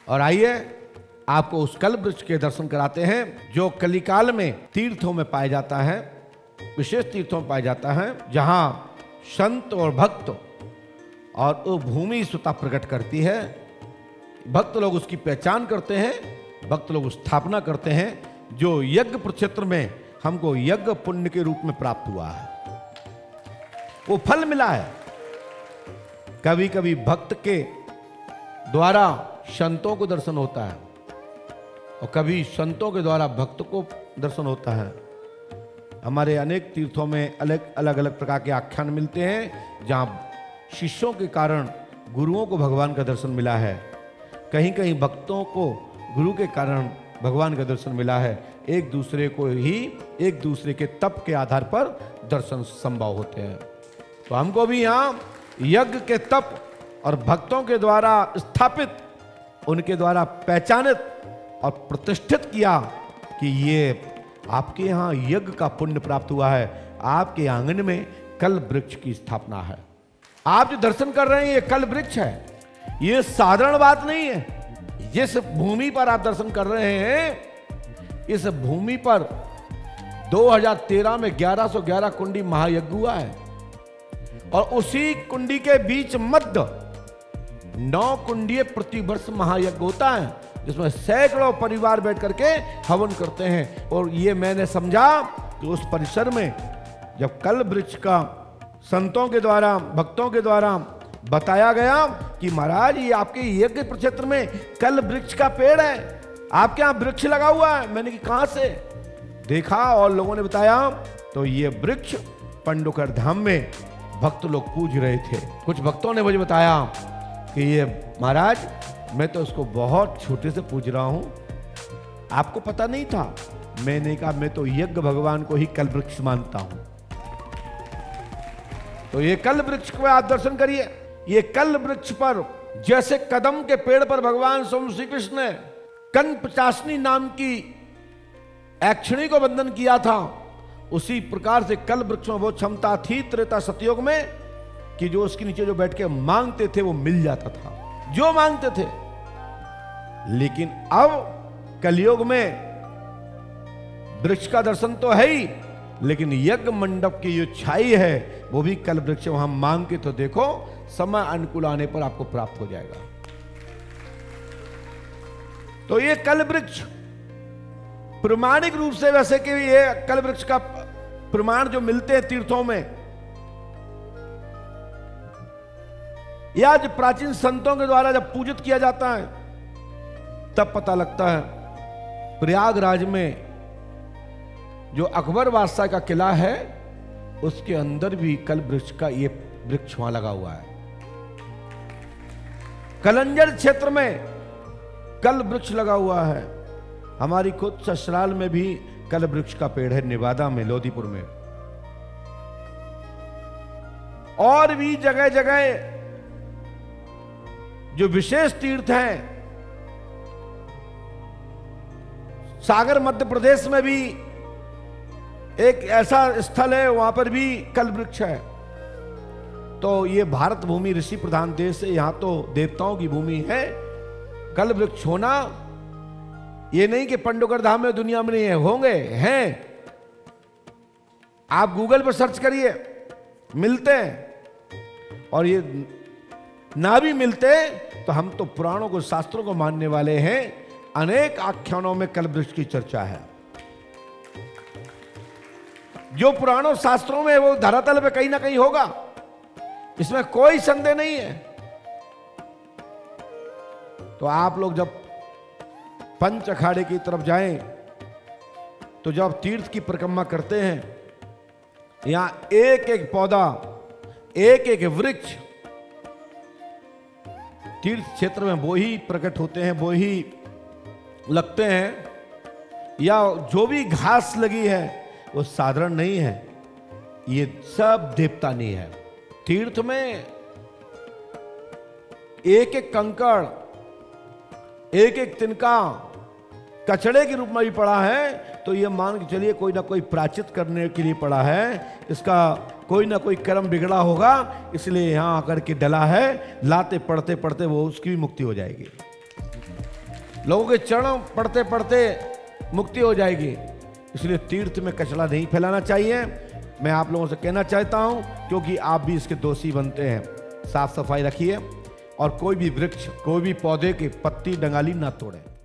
और आइए आपको उस कल्प वृक्ष के दर्शन कराते हैं जो कलिकाल में तीर्थों में पाया जाता है, विशेष तीर्थों में पाया जाता है, जहां संत और भक्त और वो भूमि स्वतः प्रकट करती है। भक्त लोग उसकी पहचान करते हैं, भक्त लोग स्थापना करते हैं जो यज्ञ प्रक्षेत्र में हमको यज्ञ पुण्य के रूप में प्राप्त हुआ है, वो फल मिला है। कभी कभी भक्त के द्वारा संतों को दर्शन होता है और कभी संतों के द्वारा भक्त को दर्शन होता है। हमारे अनेक तीर्थों में अलग अलग प्रकार के आख्यान मिलते हैं जहां शिष्यों के कारण गुरुओं को भगवान का दर्शन मिला है, कहीं कहीं भक्तों को गुरु के कारण भगवान का दर्शन मिला है। एक दूसरे को ही एक दूसरे के तप के आधार पर दर्शन संभव होते हैं। तो हमको भी यहाँ यज्ञ के तप और भक्तों के द्वारा स्थापित, उनके द्वारा पहचानित और प्रतिष्ठित किया कि ये आपके यहाँ यज्ञ का पुण्य प्राप्त हुआ है, आपके आंगन में कल्प वृक्ष की स्थापना है। आप जो दर्शन कर रहे हैं ये कल्प वृक्ष है, ये साधारण बात नहीं है। जिस भूमि पर आप दर्शन कर रहे हैं, इस भूमि पर 2013 में 1111 कुंडी महायज्ञ हुआ है और उसी कुंडी के बीच मध्य 9 कुंडीय प्रतिवर्ष महायज्ञ होता है, जिसमें सैकड़ों परिवार बैठ करके हवन करते हैं। और ये मैंने समझा कि उस परिसर में जब कल्प वृक्ष का संतों के द्वारा, भक्तों के द्वारा बताया गया कि महाराज ये आपके यज्ञ प्रक्षेत्र में कल्प वृक्ष का पेड़ है, आपके यहाँ वृक्ष लगा हुआ है। मैंने कि कहां से देखा और लोगों ने बताया, तो ये वृक्ष पंडुकर धाम में भक्त लोग पूज रहे थे। कुछ भक्तों ने मुझे बताया कि ये महाराज मैं तो उसको बहुत छोटे से पूज रहा हूं, आपको पता नहीं था। मैंने कहा मैं तो यज्ञ भगवान को ही कल्प वृक्ष मानता हूं। तो ये कल्प वृक्ष को आप दर्शन करिए। ये कल्प वृक्ष पर जैसे कदम के पेड़ पर भगवान स्वयं श्री कृष्ण ने कनपचासनी नाम की ऐक्षणी को बंधन किया था, उसी प्रकार से कल्प वृक्ष में वो क्षमता थी त्रेता सतयुग में कि जो उसके नीचे जो बैठ के मांगते थे वो मिल जाता था, जो मांगते थे। लेकिन अब कलयुग में वृक्ष का दर्शन तो है ही, लेकिन यज्ञ मंडप की जो छाई है वो भी कल्प वृक्ष। वहां मांग के तो देखो, समय अनुकूल आने पर आपको प्राप्त हो जाएगा। तो ये कल्प वृक्ष प्रमाणिक रूप से, वैसे कि ये कल्प वृक्ष का प्रमाण जो मिलते हैं तीर्थों में, या जब प्राचीन संतों के द्वारा जब पूजित किया जाता है तब पता लगता है। प्रयागराज में जो अकबर बादशाह का किला है उसके अंदर भी कल्प वृक्ष का ये वृक्ष वहां लगा हुआ है। कलंजर क्षेत्र में कल्प वृक्ष लगा हुआ है। हमारी खुद ससुराल में भी कल्प वृक्ष का पेड़ है, नेवादा में, लोधीपुर में। और भी जगह जगह जो विशेष तीर्थ हैं, सागर मध्य प्रदेश में भी एक ऐसा स्थल है, वहां पर भी कल्प वृक्ष है। तो ये भारत भूमि ऋषि प्रधान देश है, यहां तो देवताओं की भूमि है। कल्प वृक्ष होना ये नहीं कि पंडुकर धाम में दुनिया में नहीं है, होंगे, हैं। आप गूगल पर सर्च करिए, मिलते हैं। और ये ना भी मिलते तो हम तो पुराणों को, शास्त्रों को मानने वाले हैं। अनेक आख्यानों में कल्प वृक्ष की चर्चा है। जो पुराणों शास्त्रों में वो धरातल पे कहीं ना कहीं होगा, इसमें कोई संदेह नहीं है। तो आप लोग जब पंच अखाड़े की तरफ जाएं तो जब तीर्थ की परिक्रमा करते हैं, यहां एक एक पौधा, एक एक वृक्ष तीर्थ क्षेत्र में वो ही प्रकट होते हैं, वो ही लगते हैं। या जो भी घास लगी है वो साधारण नहीं है, ये सब देवता नहीं है। तीर्थ में एक एक कंकड़, एक एक तिनका कचड़े के रूप में भी पड़ा है, तो ये मान के चलिए कोई ना कोई प्रायश्चित करने के लिए पड़ा है, इसका कोई ना कोई कर्म बिगड़ा होगा, इसलिए यहां आकर के डला है। लाते पढ़ते पढ़ते वो उसकी भी मुक्ति हो जाएगी। लोगों के चरणों पढ़ते पढ़ते मुक्ति हो जाएगी। इसलिए तीर्थ में कचरा नहीं फैलाना चाहिए। मैं आप लोगों से कहना चाहता हूं, क्योंकि आप भी इसके दोषी बनते हैं। साफ सफाई रखिए और कोई भी वृक्ष, कोई भी पौधे की पत्ती डंगाली ना तोड़ें।